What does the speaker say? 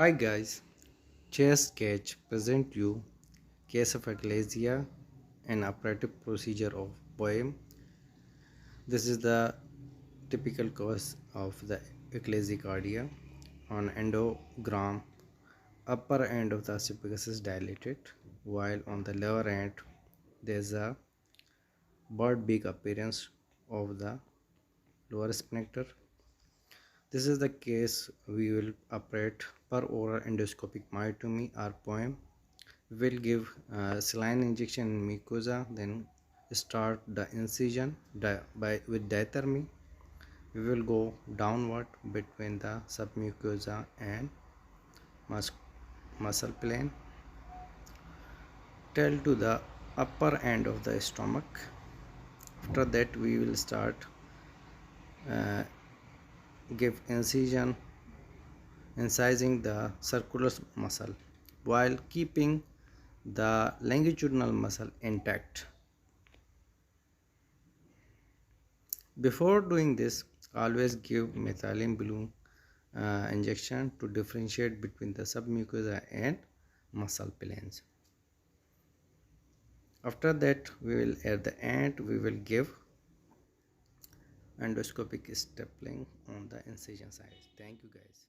Hi guys, chest sketch present you case of achalazia and operative procedure of poem. This is the typical cause of the cardia. On endogram, upper end of the esophagus is dilated, while on the lower end there is a bird beak appearance of the lower sphincter. This is the case we will operate per oral endoscopic myotomy or poem. We will give saline injection in mucosa, then start the incision with diathermy. We will go downward between the submucosa and mus muscle plane till to the upper end of the stomach. After that we will start uh, give incision incising the circular muscle while keeping the longitudinal muscle intact. Before doing this, always give methylene blue injection to differentiate between the submucosa and muscle planes. After that, we will at the end we will give endoscopic stapling on the incision side. Thank you guys.